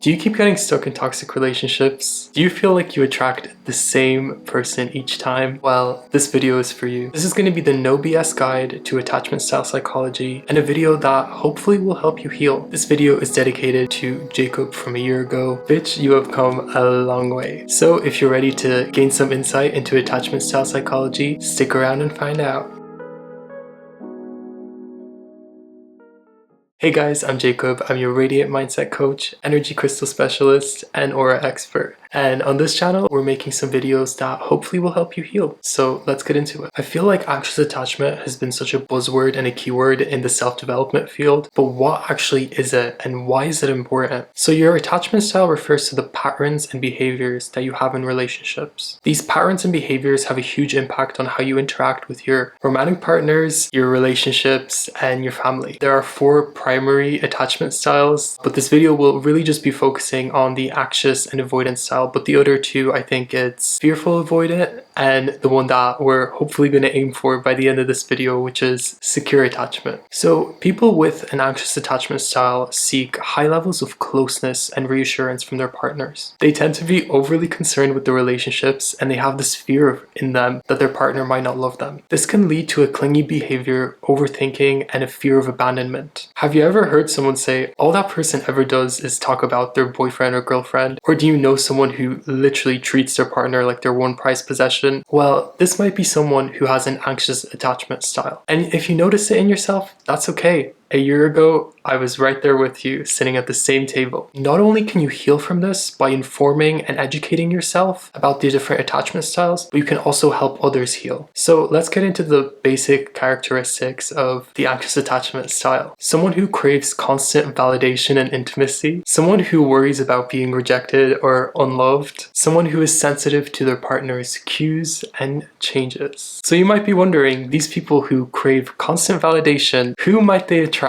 Do you keep getting stuck in toxic relationships? Do you feel like you attract the same person each time? Well, this video is for you. This is going to be the no BS guide to attachment style psychology and a video that hopefully will help you heal. This video is dedicated to Jacob from a year ago. Bitch, you have come a long way. So if you're ready to gain some insight into attachment style psychology, stick around and find out. Hey guys, I'm Jacob. I'm your radiant mindset coach, energy crystal specialist, and aura expert. And on this channel, we're making some videos that hopefully will help you heal. So let's get into it. I feel like anxious attachment has been such a buzzword and a keyword in the self-development field, but what actually is it and why is it important? So your attachment style refers to the patterns and behaviors that you have in relationships. These patterns and behaviors have a huge impact on how you interact with your romantic partners, your relationships, and your family. There are 4 primary attachment styles, but this video will really just be focusing on the anxious and avoidant style. But the other 2, I think it's fearful avoidant, and the one that we're hopefully going to aim for by the end of this video, which is secure attachment. So people with an anxious attachment style seek high levels of closeness and reassurance from their partners. They tend to be overly concerned with the relationships, and they have this fear in them that their partner might not love them. This can lead to a clingy behavior, overthinking, and a fear of abandonment. Have you ever heard someone say, all that person ever does is talk about their boyfriend or girlfriend? Or do you know someone who literally treats their partner like their one prized possession? Well, this might be someone who has an anxious attachment style. And if you notice it in yourself, that's okay. A year ago, I was right there with you, sitting at the same table. Not only can you heal from this by informing and educating yourself about the different attachment styles, but you can also help others heal. So let's get into the basic characteristics of the anxious attachment style. Someone who craves constant validation and intimacy, someone who worries about being rejected or unloved, someone who is sensitive to their partner's cues and changes. So you might be wondering, these people who crave constant validation, who might they attract?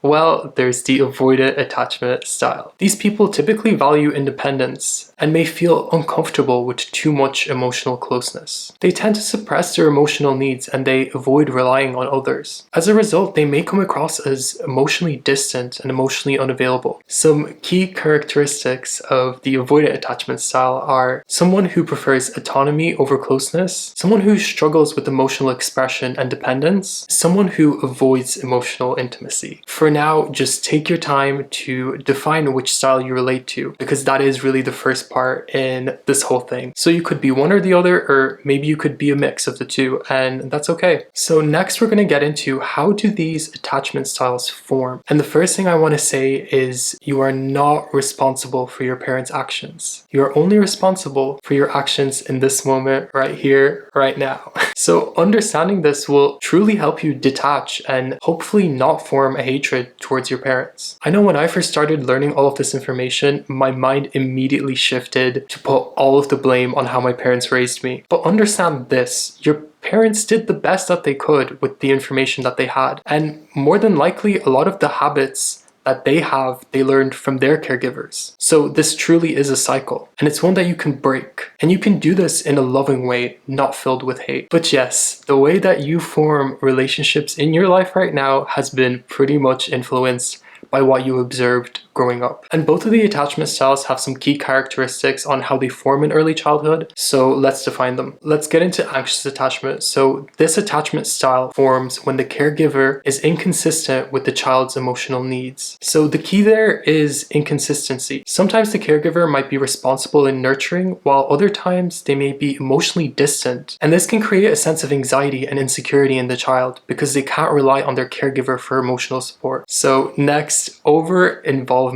Well, there's the avoidant attachment style. These people typically value independence and may feel uncomfortable with too much emotional closeness. They tend to suppress their emotional needs and they avoid relying on others. As a result, they may come across as emotionally distant and emotionally unavailable. Some key characteristics of the avoidant attachment style are someone who prefers autonomy over closeness, someone who struggles with emotional expression and dependence, someone who avoids emotional intimacy. For now, just take your time to define which style you relate to, because that is really the first part in this whole thing. So you could be one or the other, or maybe you could be a mix of the two, and that's okay. So next we're going to get into how do these attachment styles form. And the first thing I want to say is you are not responsible for your parents' actions. You are only responsible for your actions in this moment, right here, right now. So understanding this will truly help you detach and hopefully not form a hatred towards your parents. I know when I first started learning all of this information, my mind immediately shifted to put all of the blame on how my parents raised me. But understand this, your parents did the best that they could with the information that they had. And more than likely, a lot of the habits that they learned from their caregivers. So this truly is a cycle, and it's one that you can break. And you can do this in a loving way, not filled with hate. But yes, the way that you form relationships in your life right now has been pretty much influenced by what you observed growing up. And both of the attachment styles have some key characteristics on how they form in early childhood, so let's define them. Let's get into anxious attachment. So this attachment style forms when the caregiver is inconsistent with the child's emotional needs. So the key there is inconsistency. Sometimes the caregiver might be responsible in nurturing, while other times they may be emotionally distant. And this can create a sense of anxiety and insecurity in the child because they can't rely on their caregiver for emotional support. So next, over-involvement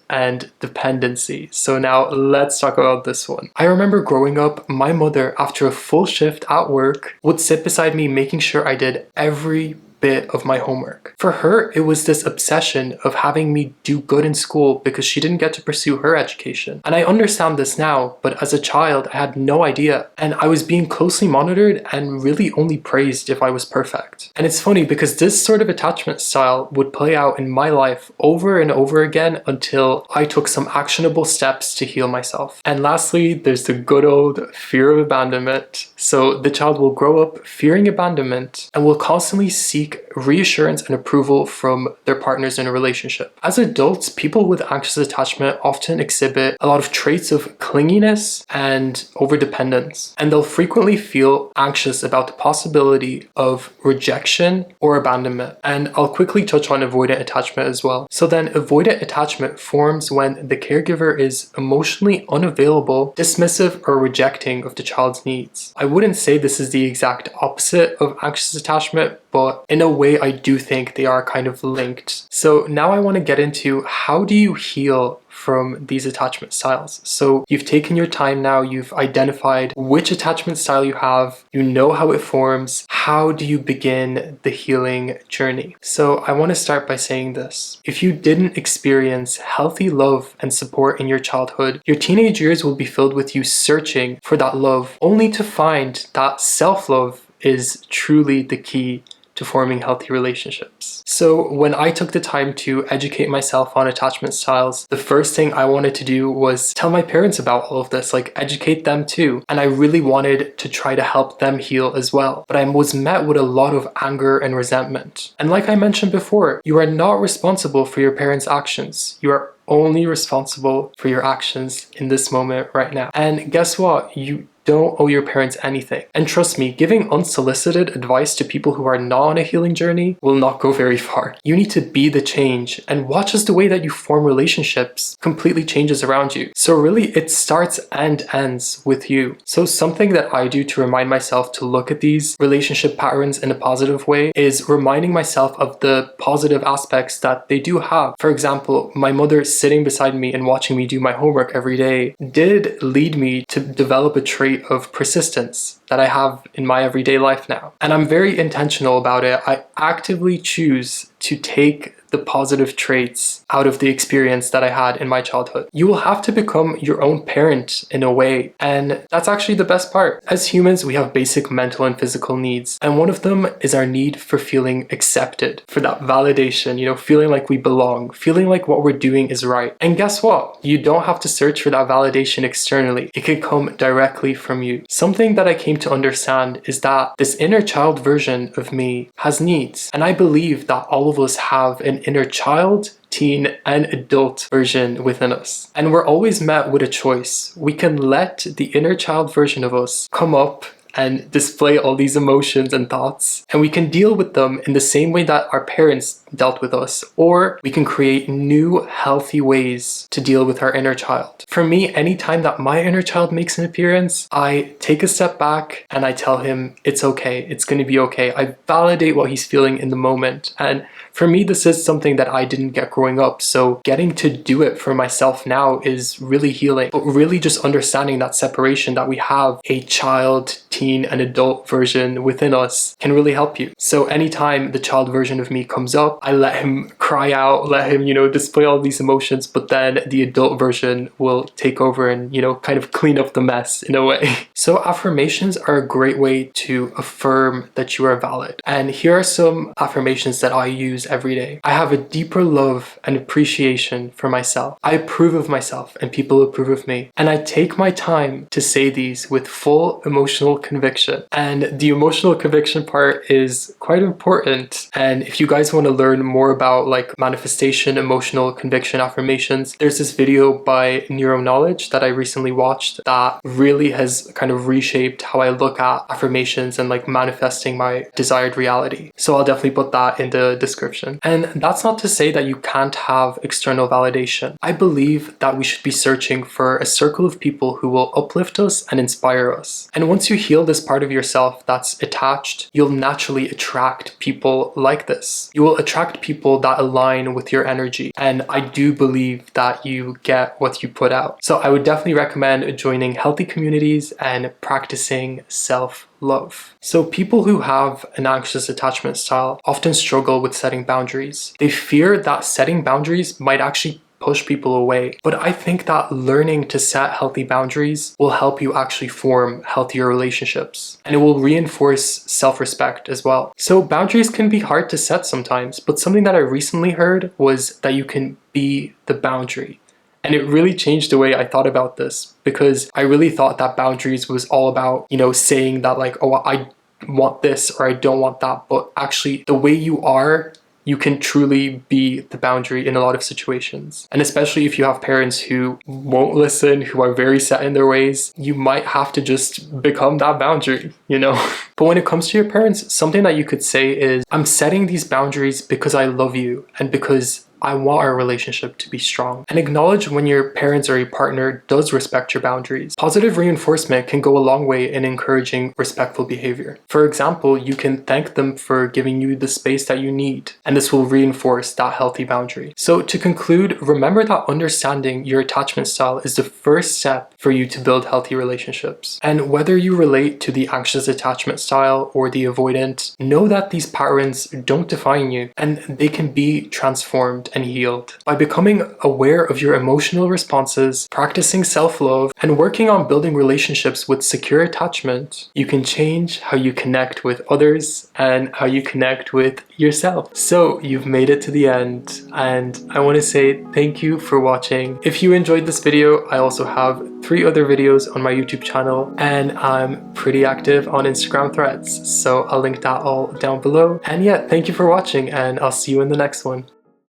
and dependency. So now let's talk about this one. I remember growing up, my mother, after a full shift at work, would sit beside me making sure I did every bit of my homework. For her, it was this obsession of having me do good in school because she didn't get to pursue her education. And I understand this now, but as a child, I had no idea. And I was being closely monitored and really only praised if I was perfect. And it's funny because this sort of attachment style would play out in my life over and over again until I took some actionable steps to heal myself. And lastly, there's the good old fear of abandonment. So the child will grow up fearing abandonment and will constantly seek reassurance and approval from their partners in a relationship. As adults, people with anxious attachment often exhibit a lot of traits of clinginess and overdependence, and they'll frequently feel anxious about the possibility of rejection or abandonment. And I'll quickly touch on avoidant attachment as well. So then avoidant attachment forms when the caregiver is emotionally unavailable, dismissive, or rejecting of the child's needs. I wouldn't say this is the exact opposite of anxious attachment, but in a way I do think they are kind of linked. So now I want to get into, how do you heal from these attachment styles? So you've taken your time now, you've identified which attachment style you have, you know how it forms. How do you begin the healing journey? So I want to start by saying this. If you didn't experience healthy love and support in your childhood, your teenage years will be filled with you searching for that love, only to find that self-love is truly the key to forming healthy relationships. So when I took the time to educate myself on attachment styles, the first thing I wanted to do was tell my parents about all of this, like educate them too. And I really wanted to try to help them heal as well. But I was met with a lot of anger and resentment. And like I mentioned before, you are not responsible for your parents' actions. You are only responsible for your actions in this moment right now. And guess what? You don't owe your parents anything. And trust me, giving unsolicited advice to people who are not on a healing journey will not go very far. You need to be the change, and watch as the way that you form relationships completely changes around you. So really, it starts and ends with you. So something that I do to remind myself to look at these relationship patterns in a positive way is reminding myself of the positive aspects that they do have. For example, my mother sitting beside me and watching me do my homework every day did lead me to develop a trait of persistence that I have in my everyday life now. And I'm very intentional about it. I actively choose to take the positive traits out of the experience that I had in my childhood. You will have to become your own parent in a way, and that's actually the best part. As humans, we have basic mental and physical needs, and one of them is our need for feeling accepted, for that validation, feeling like we belong, feeling like what we're doing is right. And guess what? You don't have to search for that validation externally. It can come directly from you. Something that I came to understand is that this inner child version of me has needs, and I believe that all of us have an inner child, teen, and adult version within us. And we're always met with a choice. We can let the inner child version of us come up and display all these emotions and thoughts, and we can deal with them in the same way that our parents dealt with us, or we can create new healthy ways to deal with our inner child. For me, anytime that my inner child makes an appearance, I take a step back and I tell him it's okay, it's going to be okay. I validate what he's feeling in the moment. And for me, this is something that I didn't get growing up, so getting to do it for myself now is really healing. But really just understanding that separation, that we have a child, teen, and adult version within us, can really help you. So anytime the child version of me comes up, I let him cry out, let him, display all these emotions, but then the adult version will take over and, kind of clean up the mess in a way. So affirmations are a great way to affirm that you are valid. And here are some affirmations that I use every day. I have a deeper love and appreciation for myself. I approve of myself and people approve of me. And I take my time to say these with full emotional conviction. And the emotional conviction part is quite important. And if you guys want to learn more about like manifestation, emotional conviction affirmations, there's this video by Knowledge that I recently watched that really has kind of reshaped how I look at affirmations and like manifesting my desired reality. So I'll definitely put that in the description. And that's not to say that you can't have external validation. I believe that we should be searching for a circle of people who will uplift us and inspire us. And once you heal this part of yourself that's attached, you'll naturally attract people like this. You will attract people that align with your energy. And I do believe that you get what you put out. So I would definitely recommend joining healthy communities and practicing self-love. So people who have an anxious attachment style often struggle with setting boundaries. They fear that setting boundaries might actually push people away. But I think that learning to set healthy boundaries will help you actually form healthier relationships, and it will reinforce self-respect as well. So boundaries can be hard to set sometimes, but something that I recently heard was that you can be the boundary. And it really changed the way I thought about this, because I really thought that boundaries was all about, saying that like, oh, I want this or I don't want that, but actually the way you are, you can truly be the boundary in a lot of situations. And especially if you have parents who won't listen, who are very set in their ways, you might have to just become that boundary, you know? But when it comes to your parents, something that you could say is, I'm setting these boundaries because I love you and because I want our relationship to be strong. And acknowledge when your parents or your partner does respect your boundaries. Positive reinforcement can go a long way in encouraging respectful behavior. For example, you can thank them for giving you the space that you need, and this will reinforce that healthy boundary. So to conclude, remember that understanding your attachment style is the first step for you to build healthy relationships. And whether you relate to the anxious attachment style or the avoidant, know that these patterns don't define you and they can be transformed and healed. By becoming aware of your emotional responses, practicing self-love, and working on building relationships with secure attachment, you can change how you connect with others and how you connect with yourself. So you've made it to the end, and I want to say thank you for watching. If you enjoyed this video, I also have 3 other videos on my YouTube channel, and I'm pretty active on Instagram Threads, so I'll link that all down below. And yeah, thank you for watching, and I'll see you in the next one.